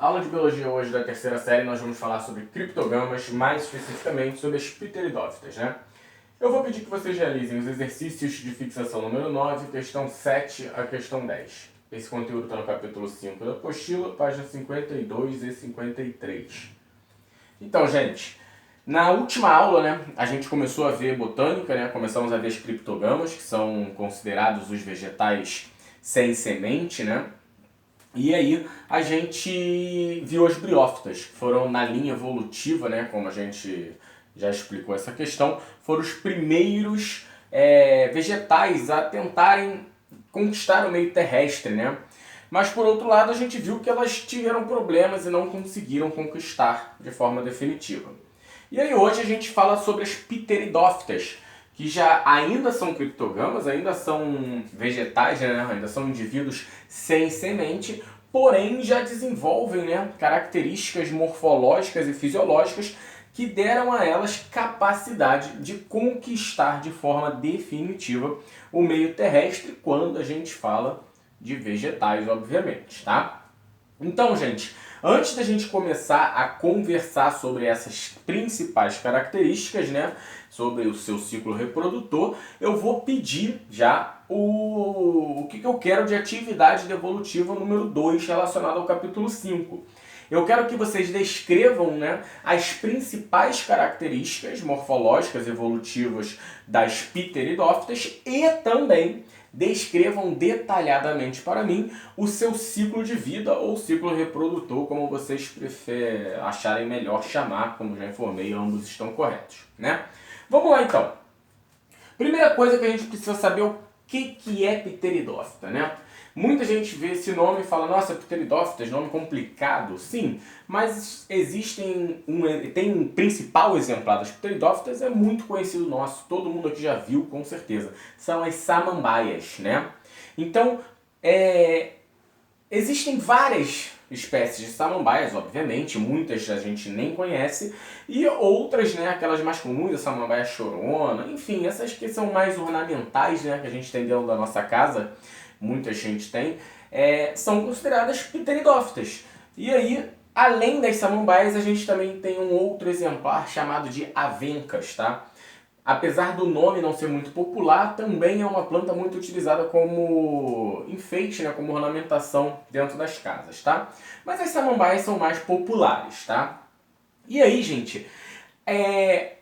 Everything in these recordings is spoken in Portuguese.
Aula de biologia hoje da terceira série, nós vamos falar sobre criptogamas, mais especificamente sobre as pteridófitas, né? Eu vou pedir que vocês realizem os exercícios de fixação número 9, questão 7 a questão 10. Esse conteúdo está no capítulo 5 da apostila, páginas 52 e 53. Então, gente, na última aula, né, a gente começou a ver botânica, né? Começamos a ver as criptogamas, que são considerados os vegetais sem semente, né? E aí a gente viu as briófitas, que foram na linha evolutiva, né, como a gente já explicou essa questão, foram os primeiros vegetais a tentarem conquistar o meio terrestre, né? Mas por outro lado a gente viu que elas tiveram problemas e não conseguiram conquistar de forma definitiva. E aí hoje a gente fala sobre as pteridófitas, que já ainda são criptogamas, ainda são vegetais, né? Ainda são indivíduos sem semente, porém já desenvolvem, né, características morfológicas e fisiológicas que deram a elas capacidade de conquistar de forma definitiva o meio terrestre quando a gente fala de vegetais, obviamente, tá? Então, gente, antes da gente começar a conversar sobre essas principais características, né, sobre o seu ciclo reprodutor, eu vou pedir já o que eu quero de atividade evolutiva número 2 relacionado ao capítulo 5. Eu quero que vocês descrevam, né, as principais características morfológicas evolutivas das pteridófitas e também descrevam detalhadamente para mim o seu ciclo de vida ou ciclo reprodutor, como vocês acharem melhor chamar, como já informei, ambos estão corretos, né? Vamos lá então. Primeira coisa que a gente precisa saber é o que é pteridófita, né? Muita gente vê esse nome e fala, nossa, pteridófitas, nome complicado. Sim, mas tem um principal exemplar das pteridófitas, é muito conhecido nosso, todo mundo aqui já viu, com certeza. São as samambaias, né? Então, existem várias espécies de samambaias, obviamente, muitas a gente nem conhece, e outras, né, aquelas mais comuns, a samambaia chorona, enfim, essas que são mais ornamentais, né, que a gente tem dentro da nossa casa, muita gente tem, são consideradas pteridófitas. E aí, além das samambaias, a gente também tem um outro exemplar chamado de avencas, tá? Apesar do nome não ser muito popular, também é uma planta muito utilizada como enfeite, né, como ornamentação dentro das casas, tá? Mas as samambaias são mais populares, tá? E aí, gente,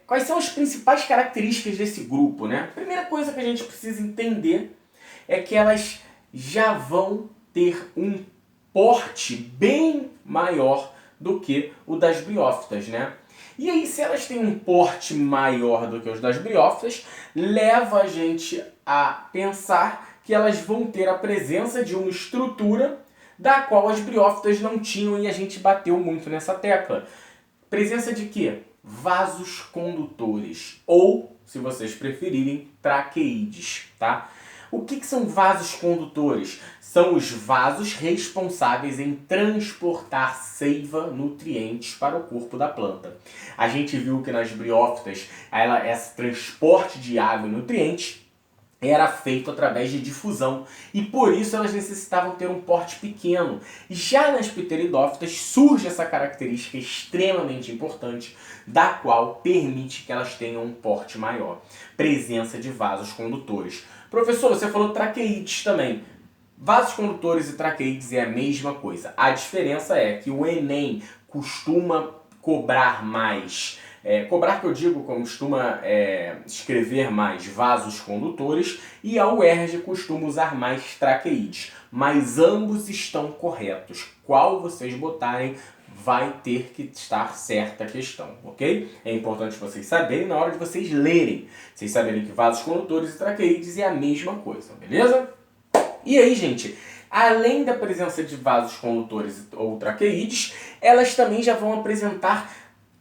quais são as principais características desse grupo, né? A primeira coisa que a gente precisa entender é que elas já vão ter um porte bem maior do que o das briófitas, né? E aí, se elas têm um porte maior do que os das briófitas, leva a gente a pensar que elas vão ter a presença de uma estrutura da qual as briófitas não tinham e a gente bateu muito nessa tecla. Presença de quê? Vasos condutores, ou, se vocês preferirem, traqueídeos, tá? O que são vasos condutores? São os vasos responsáveis em transportar seiva, nutrientes para o corpo da planta. A gente viu que nas briófitas, esse transporte de água e nutrientes era feito através de difusão e por isso elas necessitavam ter um porte pequeno. Já nas pteridófitas surge essa característica extremamente importante, da qual permite que elas tenham um porte maior. Presença de vasos condutores. Professor, você falou traqueídeos também. Vasos condutores e traqueídeos é a mesma coisa. A diferença é que o Enem costuma cobrar mais. Cobrar que eu digo, costuma escrever mais vasos condutores e a UERJ costuma usar mais traqueídeos. Mas ambos estão corretos. Qual vocês botarem vai ter que estar certa a questão, ok? É importante vocês saberem na hora de vocês lerem. Vocês saberem que vasos condutores e traqueídeos é a mesma coisa, beleza? E aí, gente, além da presença de vasos condutores ou traqueídeos, elas também já vão apresentar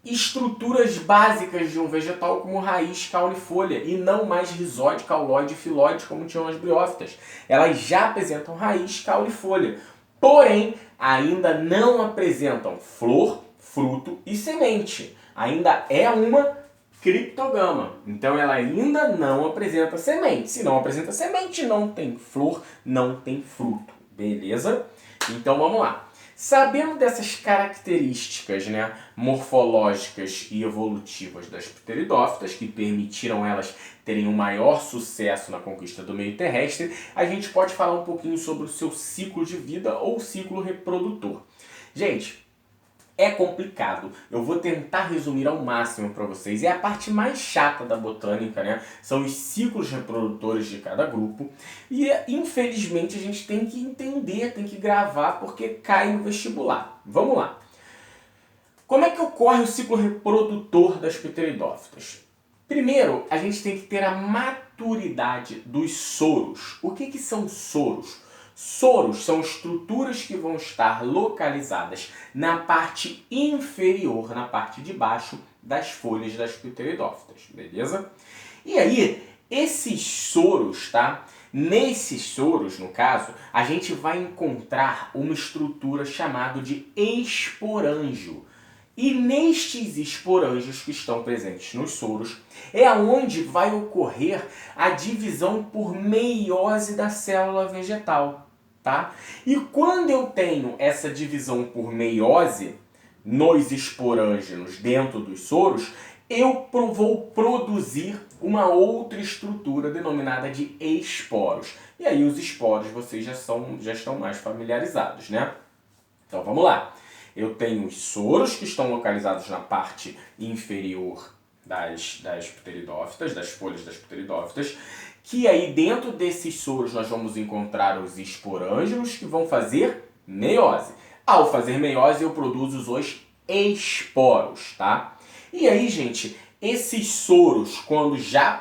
estruturas básicas de um vegetal como raiz, caule e folha, e não mais rizóide, cauloide e filóide como tinham as briófitas. Elas já apresentam raiz, caule e folha, porém ainda não apresentam flor, fruto e semente. Ainda é uma criptogama. Então ela ainda não apresenta semente. Se não apresenta semente, não tem flor, não tem fruto. Beleza? Então vamos lá. Sabendo dessas características, né, morfológicas e evolutivas das pteridófitas, que permitiram elas terem um maior sucesso na conquista do meio terrestre, a gente pode falar um pouquinho sobre o seu ciclo de vida ou ciclo reprodutor. Gente, é complicado. Eu vou tentar resumir ao máximo para vocês. É a parte mais chata da botânica, né? São os ciclos reprodutores de cada grupo. E, infelizmente, a gente tem que entender, tem que gravar, porque cai no vestibular. Vamos lá. Como é que ocorre o ciclo reprodutor das pteridófitas? Primeiro, a gente tem que ter a maturidade dos soros. O que são soros? Soros são estruturas que vão estar localizadas na parte inferior, na parte de baixo das folhas das pteridófitas, beleza? E aí, esses soros, tá? Nesses soros, no caso, a gente vai encontrar uma estrutura chamada de esporângio. E nestes esporângios que estão presentes nos soros, é onde vai ocorrer a divisão por meiose da célula vegetal. Tá? E quando eu tenho essa divisão por meiose nos esporângios dentro dos soros, eu vou produzir uma outra estrutura denominada de esporos. E aí os esporos vocês já estão mais familiarizados, né? Então vamos lá. Eu tenho os soros que estão localizados na parte inferior das pteridófitas, das folhas das pteridófitas, que aí dentro desses soros nós vamos encontrar os esporângios que vão fazer meiose. Ao fazer meiose eu produzo os esporos, tá? E aí, gente, esses soros, quando já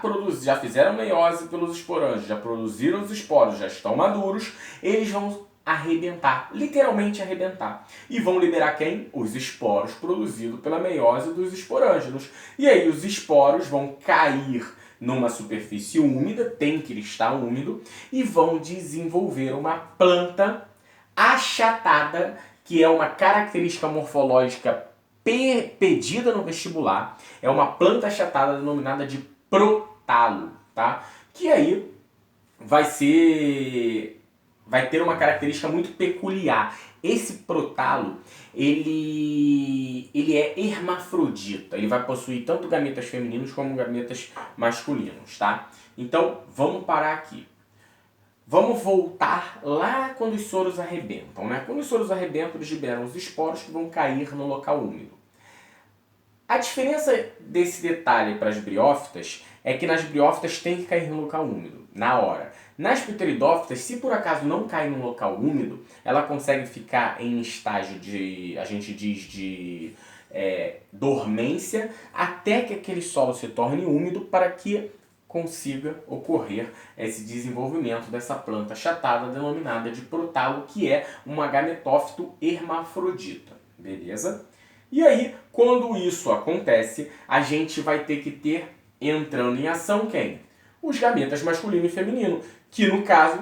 fizeram meiose pelos esporângios, já produziram os esporos, já estão maduros, eles vão arrebentar, literalmente arrebentar. E vão liberar quem? Os esporos produzidos pela meiose dos esporângios. E aí os esporos vão cair numa superfície úmida, tem cristal úmido, e vão desenvolver uma planta achatada, que é uma característica morfológica pedida no vestibular. É uma planta achatada denominada de protalo, tá? Que aí vai ter uma característica muito peculiar. Esse protalo, ele é hermafrodita. Ele vai possuir tanto gametas femininos como gametas masculinos, tá? Então, vamos parar aqui. Vamos voltar lá quando os soros arrebentam, né? Quando os soros arrebentam, eles liberam os esporos que vão cair no local úmido. A diferença desse detalhe para as briófitas é que nas briófitas tem que cair no local úmido, na hora. Nas pteridófitas, se por acaso não cair no local úmido, ela consegue ficar em estágio de, a gente diz, de dormência, até que aquele solo se torne úmido para que consiga ocorrer esse desenvolvimento dessa planta achatada denominada de protalo, que é uma gametófito hermafrodita, beleza? E aí, quando isso acontece, a gente vai ter que ter, entrando em ação, quem? Os gametas masculino e feminino, que no caso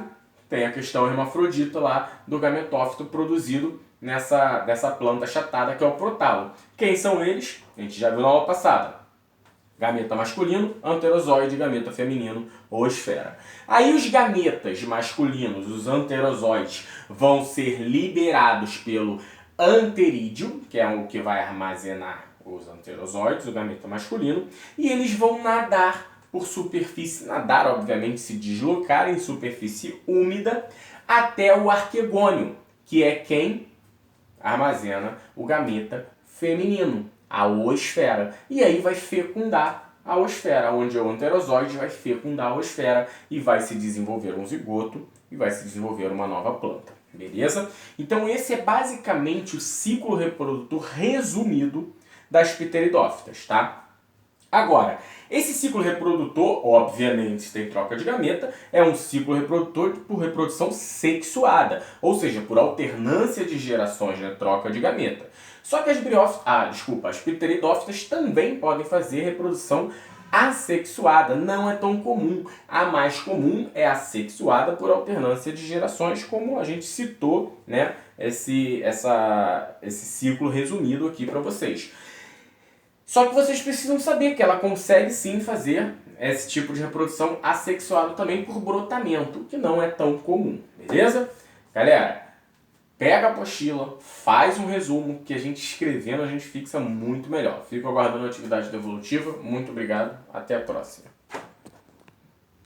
tem a questão hermafrodita lá do gametófito produzido dessa planta achatada que é o protalo. Quem são eles? A gente já viu na aula passada. Gameta masculino, anterozoide, gameta feminino, oosfera. Aí os gametas masculinos, os anterozoides, vão ser liberados pelo anterídeo, que é o que vai armazenar os anterozoides, o gameta masculino, e eles vão nadar por superfície, nadar obviamente, se deslocar em superfície úmida até o arquegônio, que é quem armazena o gameta feminino, a oosfera. E aí vai fecundar a oosfera, onde o anterozoide vai fecundar a oosfera e vai se desenvolver um zigoto e vai se desenvolver uma nova planta. Beleza? Então esse é basicamente o ciclo reprodutor resumido das pteridófitas, tá? Agora, esse ciclo reprodutor, obviamente, tem troca de gameta, é um ciclo reprodutor por reprodução sexuada, ou seja, por alternância de gerações, né, troca de gameta. Só que as pteridófitas também podem fazer reprodução assexuada, não é tão comum. A mais comum é a sexuada por alternância de gerações, como a gente citou, né, esse ciclo resumido aqui para vocês. Só que vocês precisam saber que ela consegue sim fazer esse tipo de reprodução assexuada também por brotamento, que não é tão comum, beleza? Galera, pega a apostila, faz um resumo, que a gente escrevendo a gente fixa muito melhor. Fico aguardando a atividade devolutiva. Muito obrigado. Até a próxima.